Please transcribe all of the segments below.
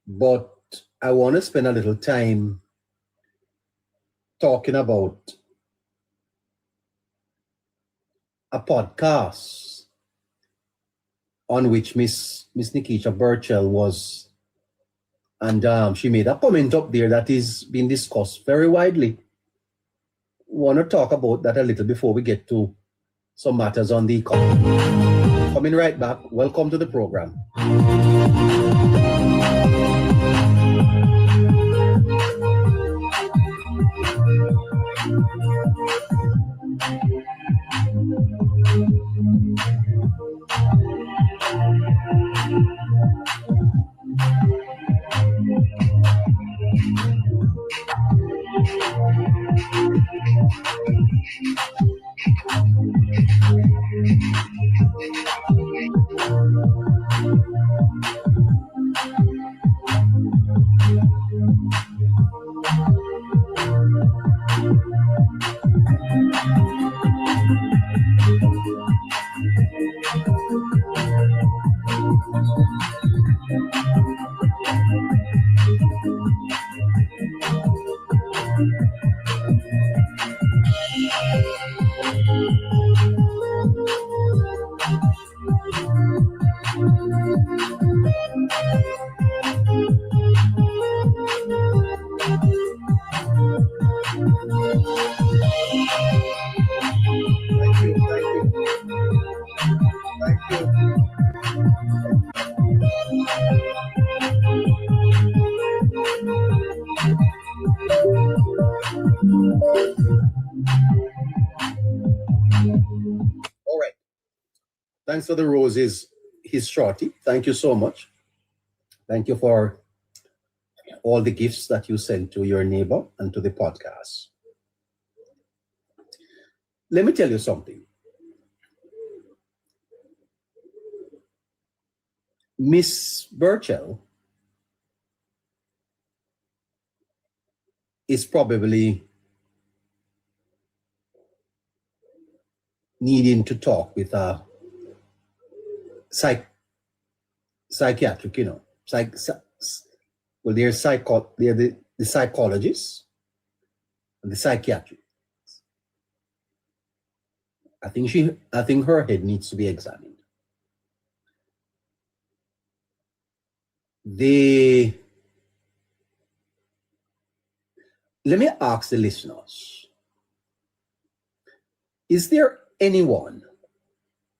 but I want to spend a little time talking about a podcast on which Miss Nikeisha Burchell was, and she made a comment up there that is being discussed very widely. Want to talk about that a little before we get to some matters on the economy. Coming right back. Welcome to the program. All right. Thanks for the roses, his shorty. Thank you so much. Thank you for all the gifts that you sent to your neighbor and to the podcast. Let me tell you something. Miss Burchell is probably needing to talk with a psychiatric, well, they're the psychologists and the psychiatric. I think her head needs to be examined. Let me ask the listeners, is there anyone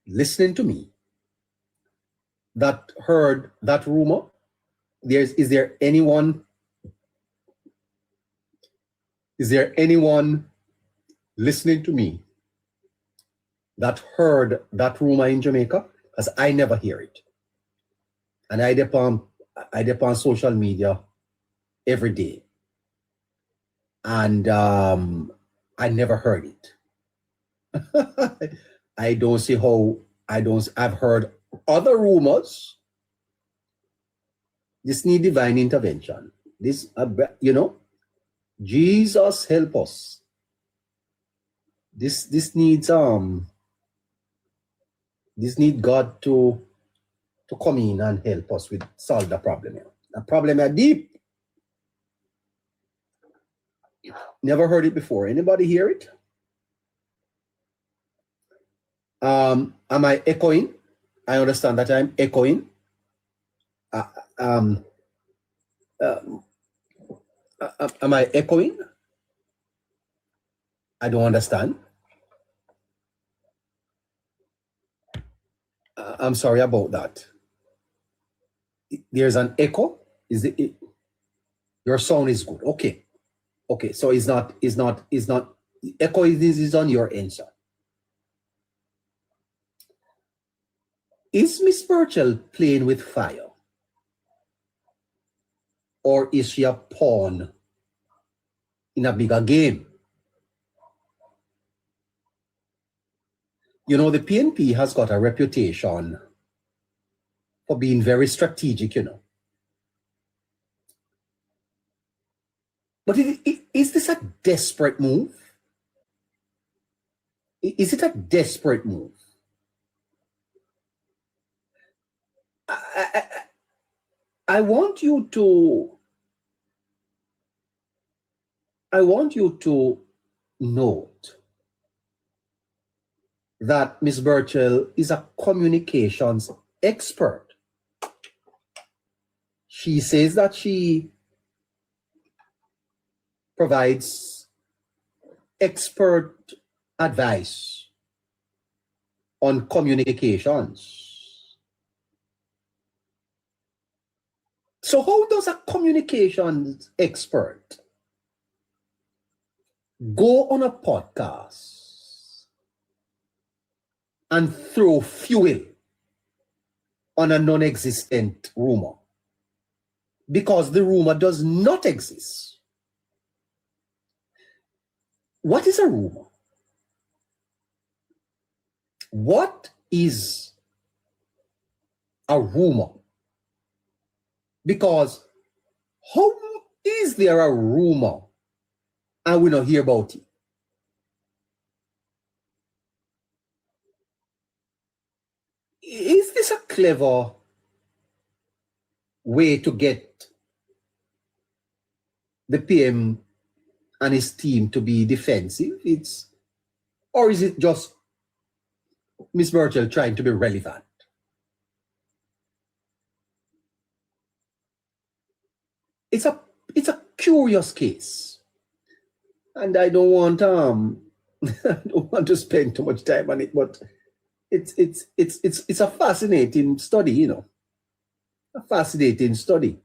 listening to me that heard that rumor? Is there anyone listening to me that heard that rumor in Jamaica? Because I never hear it. And I depend on social media every day. And I never heard it. I don't see how I've heard other rumors. This need divine intervention. This, Jesus help us. This needs God to come in and help us with solve the problem here. The problem is deep. Never heard it before. Anybody hear it? Am I echoing? I understand that I'm echoing. Am I echoing? I don't understand. I'm sorry about that. There's an echo. Your sound is good. Okay. So it's not echo is on your end, sir. Is Miss Burchell playing with fire? Or is she a pawn in a bigger game? The PNP has got a reputation for being very strategic, But is this a desperate move? Is it a desperate move? I want you to note that Ms. Burchell is a communications expert. She says that she provides expert advice on communications. So how does a communications expert go on a podcast and throw fuel on a non-existent rumor? Because the rumor does not exist. What is a rumor? What is a rumor? Because how is there a rumor and we don't hear about it? Is this a clever way to get the PM and his team to be defensive? Or is it just Ms. Burchell trying to be relevant? It's a curious case, and I don't want I don't want to spend too much time on it, but it's a fascinating study, you know, a fascinating study.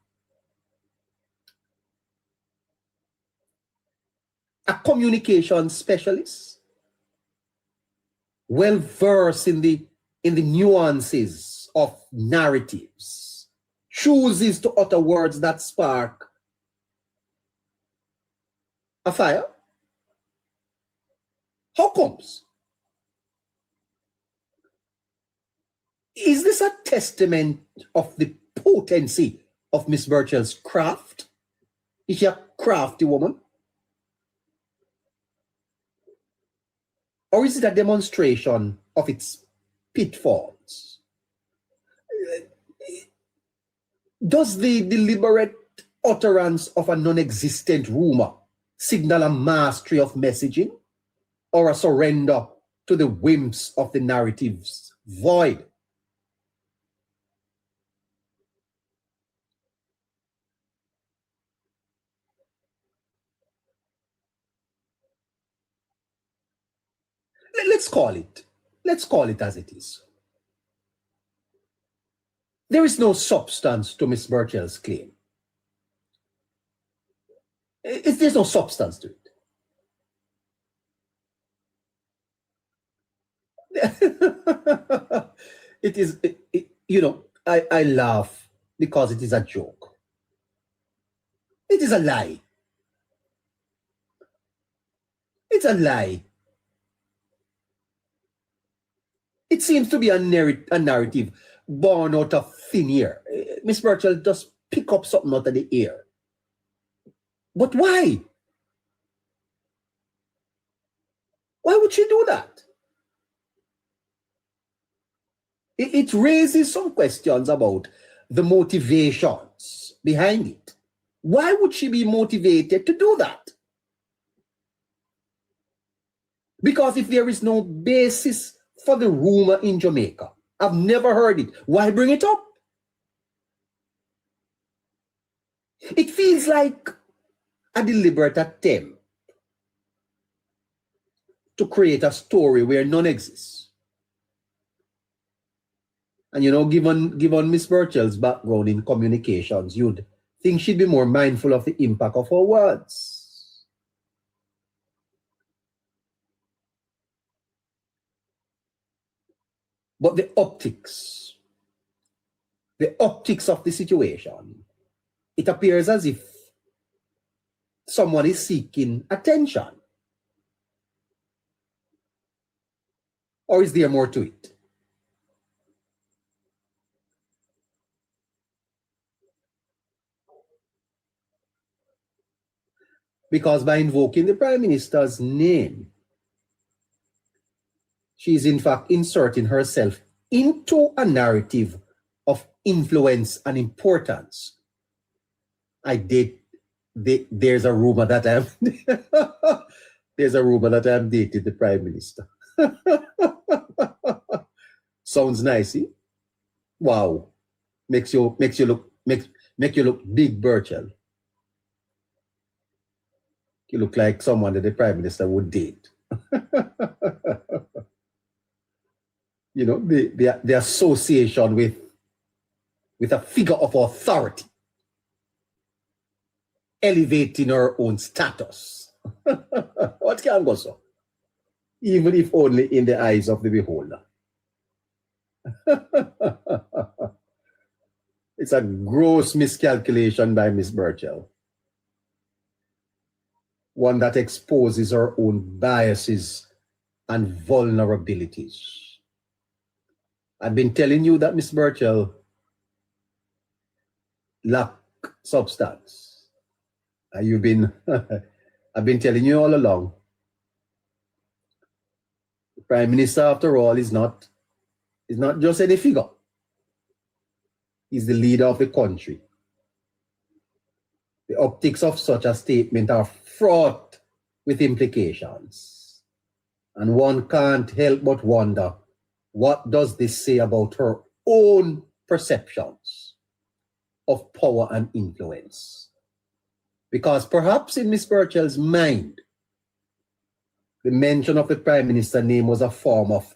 A communication specialist, well versed in the nuances of narratives, chooses to utter words that spark a fire. How comes? Is this a testament of the potency of Miss Burchell's craft? Is she a crafty woman? Or is it a demonstration of its pitfalls? Does the deliberate utterance of a non-existent rumor signal a mastery of messaging or a surrender to the whims of the narrative's void? Let's call it as it is. There is no substance to Miss Burchell's claim. There's no substance to it. It is, you know, I laugh because it is a joke. It is a lie. It's a lie. It seems to be a narrative born out of thin air. Miss Burchell just pick up something out of the air. But why? Why would she do that? It raises some questions about the motivations behind it. Why would she be motivated to do that? Because if there is no basis for the rumor in Jamaica, I've never heard it, why bring it up? It feels like a deliberate attempt to create a story where none exists. And you know, given Miss Burchell's background in communications, you'd think she'd be more mindful of the impact of her words. But the optics of the situation, it appears as if someone is seeking attention. Or is there more to it? Because by invoking the Prime Minister's name, she is in fact inserting herself into a narrative of influence and importance I date. There's a rumor that I'm. There's a rumor that I'm dating the Prime Minister. Sounds nice, eh? Wow. Make you look big, Burchell. You look like someone that the Prime Minister would date. You know, the association with a figure of authority, elevating her own status. What can go so? Even if only in the eyes of the beholder. It's a gross miscalculation by Miss Burchell. One that exposes her own biases and vulnerabilities. I've been telling you that Miss Burchell lack substance. You've been, I've been telling you all along. The Prime Minister, after all, is not just any figure. He's the leader of the country. The optics of such a statement are fraught with implications. And one can't help but wonder, what does this say about her own perceptions of power and influence? Because perhaps in Miss Burchell's mind, the mention of the Prime Minister's name was a form of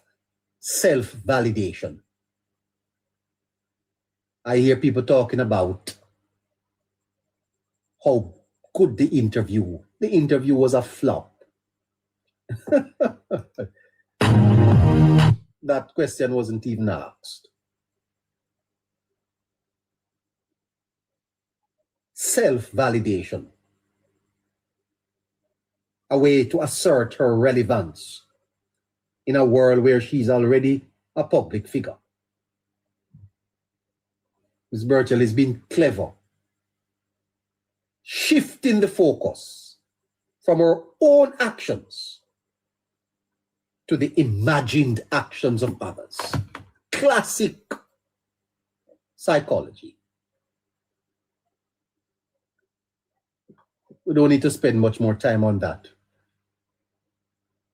self-validation. I hear people talking about how good the interview was a flop. That question wasn't even asked. Self-validation. A way to assert her relevance in a world where she's already a public figure. Ms. Burchell has been clever, shifting the focus from her own actions to the imagined actions of others. Classic psychology. We don't need to spend much more time on that.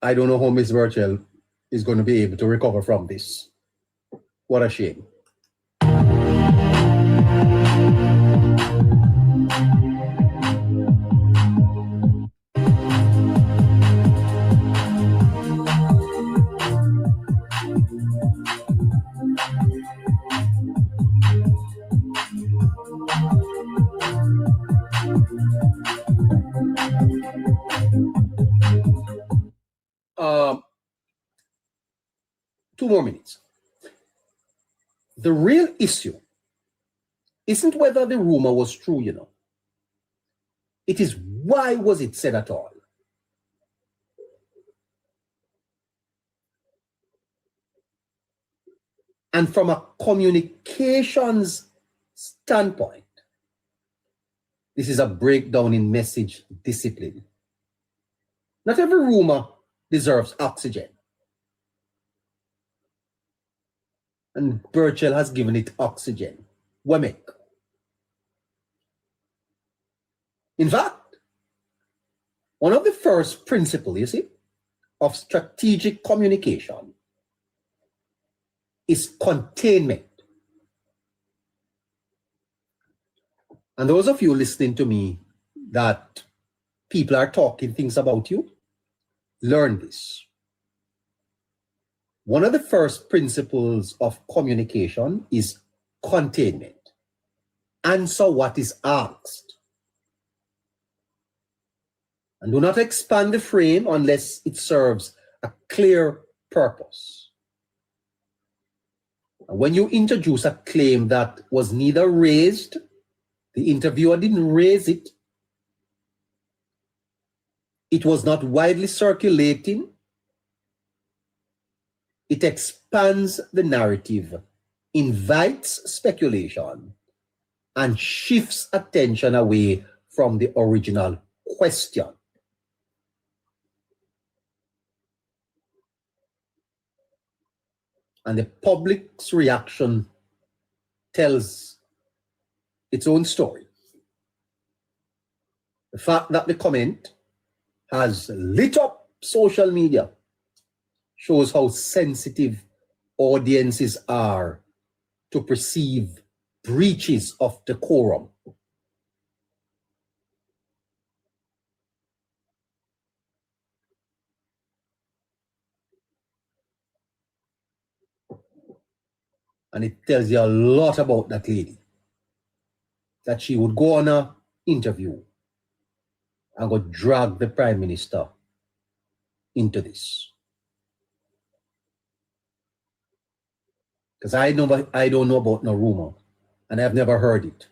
I don't know how Ms. Burchell is going to be able to recover from this. What a shame. Two more minutes. The real issue isn't whether the rumor was true, you know. It is, why was it said at all? And from a communications standpoint, this is a breakdown in message discipline. Not every rumor deserves oxygen. And Burchell has given it oxygen. Wemek. In fact, one of the first principles, you see, of strategic communication is containment. And those of you listening to me that people are talking things about you, learn this. One of the first principles of communication is containment. Answer what is asked. And do not expand the frame unless it serves a clear purpose. And when you introduce a claim that was neither raised, the interviewer didn't raise it, it was not widely circulating, it expands the narrative, invites speculation, and shifts attention away from the original question. And the public's reaction tells its own story. The fact that the comment has lit up social media shows how sensitive audiences are to perceive breaches of decorum. And it tells you a lot about that lady. That she would go on an interview and go drag the Prime Minister into this. Because I don't know about no rumor, and I've never heard it.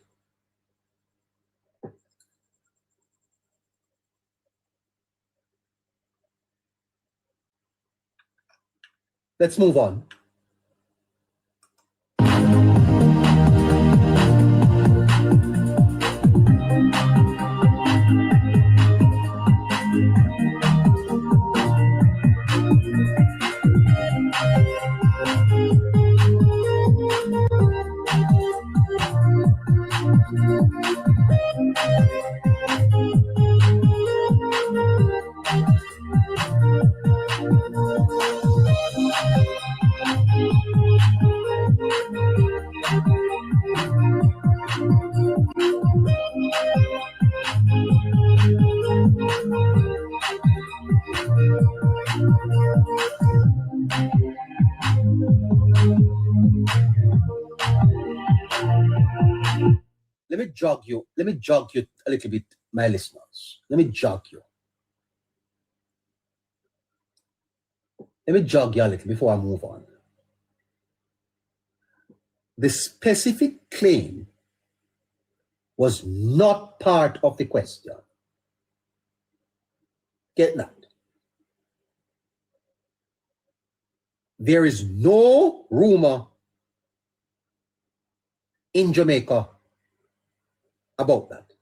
Let's move on. Let me jog you a little bit, my listeners. Let me jog you a little before I move on. The specific claim was not part of the question. Get that? There is no rumor in Jamaica about that.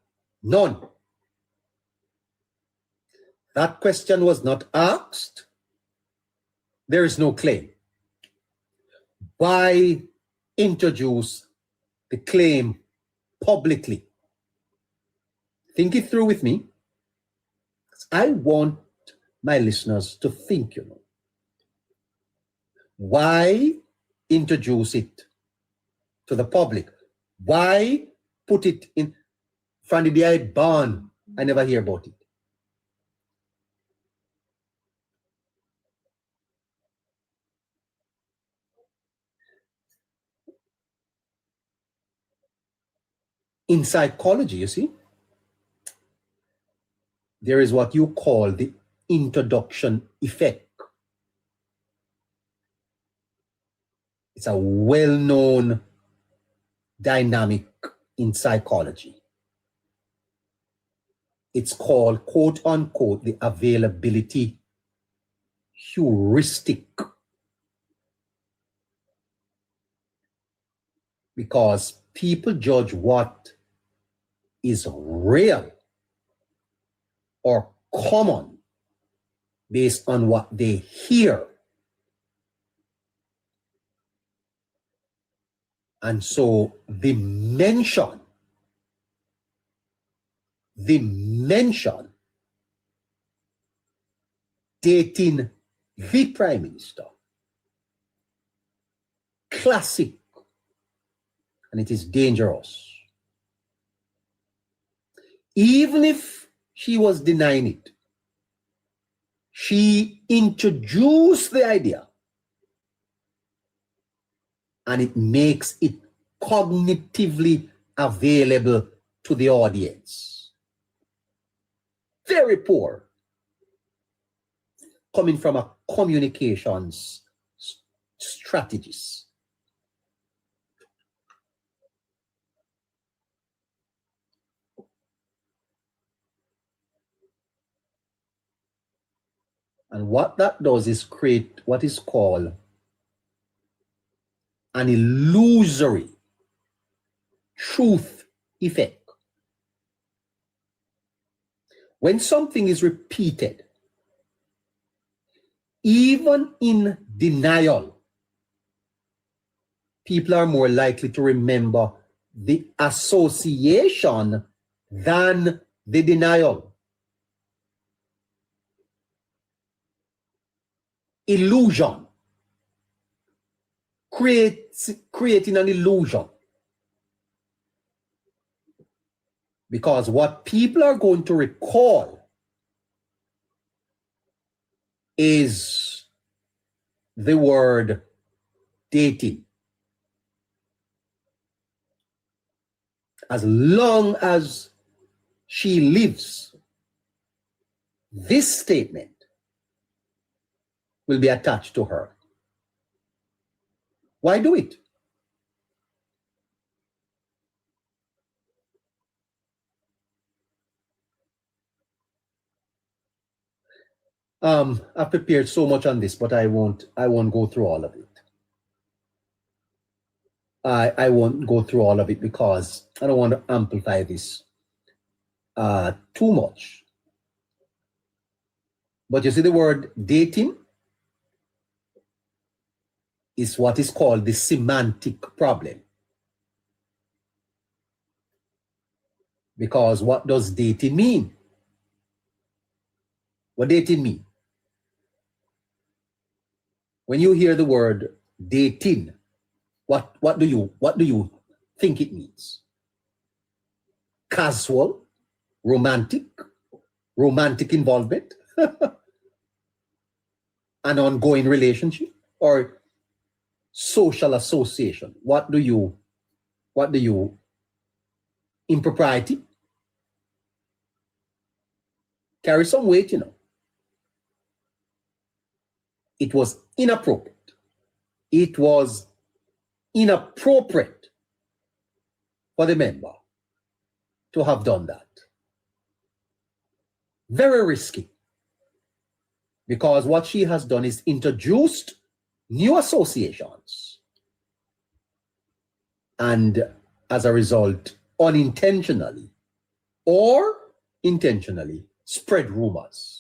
None. That question was not asked. There is no claim. Why introduce the claim publicly? Think it through with me. I want my listeners to think, Why introduce it to the public? Why put it in front of the eye barn? I never hear about it. In psychology, you see, there is what you call the introduction effect. It's a well-known dynamic in psychology. It's called, quote unquote, the availability heuristic. Because people judge what is real or common based on what they hear. And so the mention dating the Prime Minister, classic, and it is dangerous. Even if she was denying it, she introduced the idea, and it makes it cognitively available to the audience. Very poor. Coming from a communications strategist. And what that does is create what is called an illusory truth effect. When something is repeated, even in denial, people are more likely to remember the association than the denial, illusion, creating an illusion. Because what people are going to recall is the word dating. As long as she lives, this statement will be attached to her. Why do it? I've prepared so much on this, but I won't go through all of it. I won't go through all of it because I don't want to amplify this too much. But you see, the word dating is what is called the semantic problem. Because what does dating mean? What dating mean? When you hear the word dating, what do you think it means? Casual, romantic involvement, an ongoing relationship, or social association? What do you impropriety? Carry some weight, you know. It was inappropriate. It was inappropriate for the member to have done that. Very risky. Because what she has done is introduced new associations. And as a result, unintentionally or intentionally spread rumors.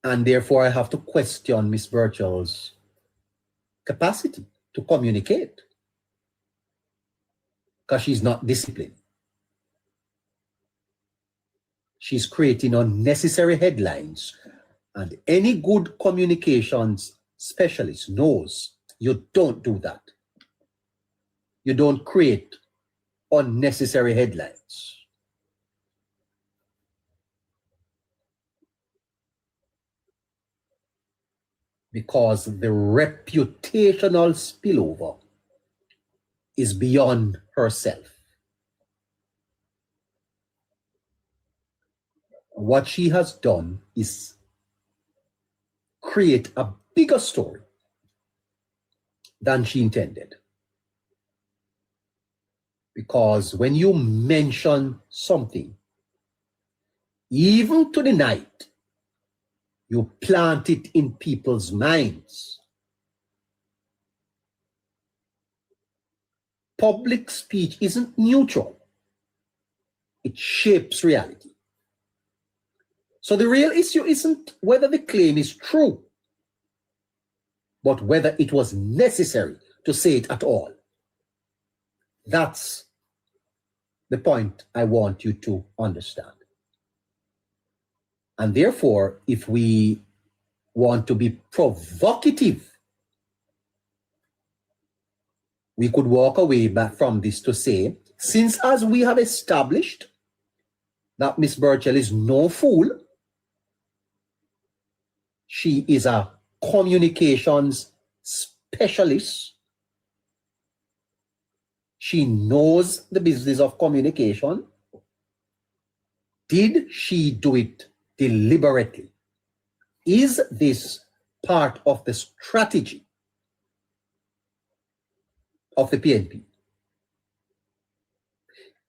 And therefore, I have to question Miss Burchell's capacity to communicate because she's not disciplined. She's creating unnecessary headlines. And any good communications specialist knows you don't do that. You don't create unnecessary headlines. Because the reputational spillover is beyond herself. What she has done is create a bigger story than she intended. Because when you mention something, even to the night, you plant it in people's minds. Public speech isn't neutral. It shapes reality. So the real issue isn't whether the claim is true, but whether it was necessary to say it at all. That's the point I want you to understand. And therefore, if we want to be provocative, we could walk away back from this to say, since as we have established that Miss Burchell is no fool, she is a communications specialist. She knows the business of communication. Did she do it deliberately? Is this part of the strategy of the PNP?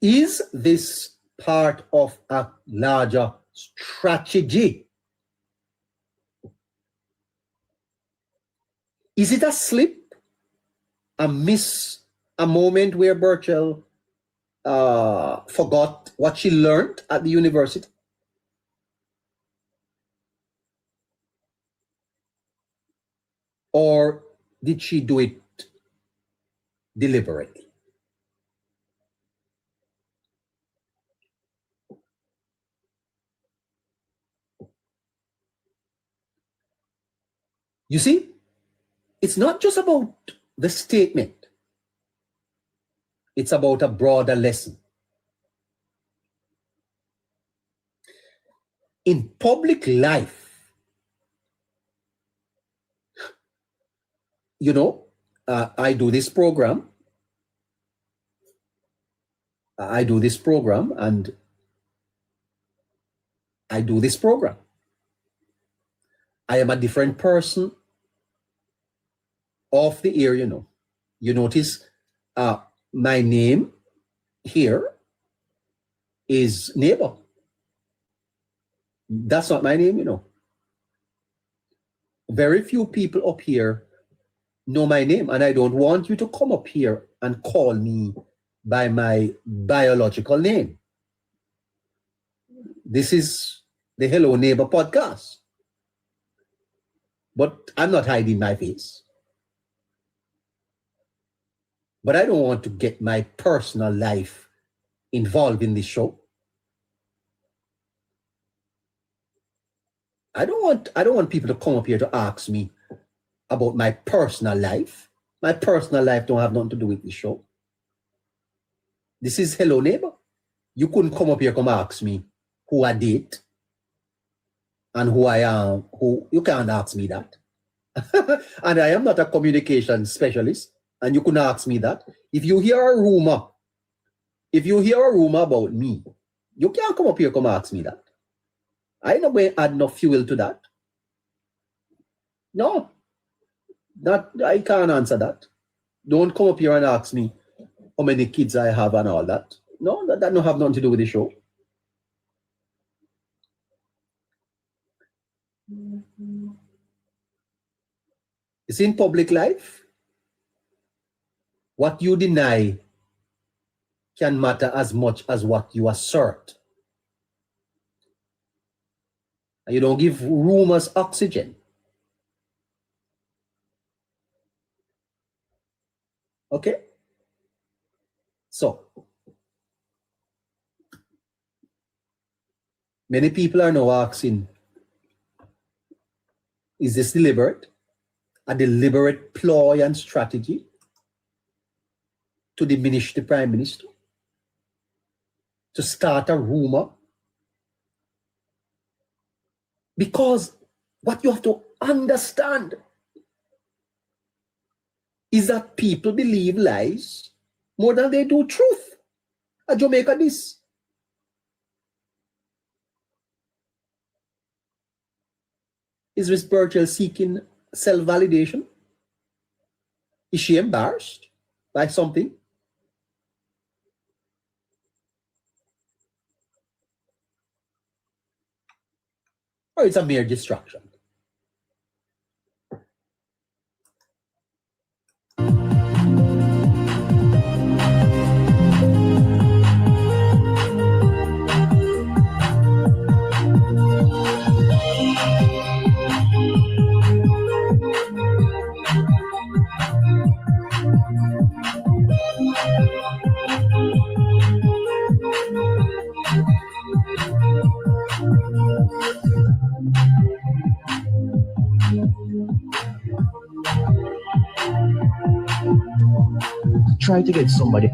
Is this part of a larger strategy? Is it a slip, a miss, a moment where Burchell forgot what she learned at the university? Or did she do it deliberately. You see, it's not just about the statement. It's about a broader lesson. In public life, I do this program. And I do this program. I am a different person off the air, You notice my name here is neighbor. That's not my name, Very few people up here know my name, and I don't want you to come up here and call me by my biological name. This is the Hello Neighbor podcast. But I'm not hiding my face. But I don't want to get my personal life involved in this show. I don't want people to come up here to ask me about my personal life. My personal life don't have nothing to do with the show. This is Hello Neighbor. You couldn't come up here come ask me who I date and who I am. You can't ask me that. And I am not a communication specialist, and you couldn't ask me that. If you hear a rumor about me, you can't come up here come ask me that. I ain't going to add no fuel to that. No, I can't answer that. Don't come up here and ask me how many kids I have and all that. No, that don't have nothing to do with the show. It's in public life. What you deny can matter as much as what you assert. And you don't give rumors oxygen. Okay? So, many people are now asking, is this deliberate? A deliberate ploy and strategy to diminish the Prime Minister? To start a rumor? Because what you have to understand is that people believe lies more than they do truth. At Jamaica, this. Is Miss Burchell seeking self-validation? Is she embarrassed by something? Or it's a mere distraction? Try to get somebody.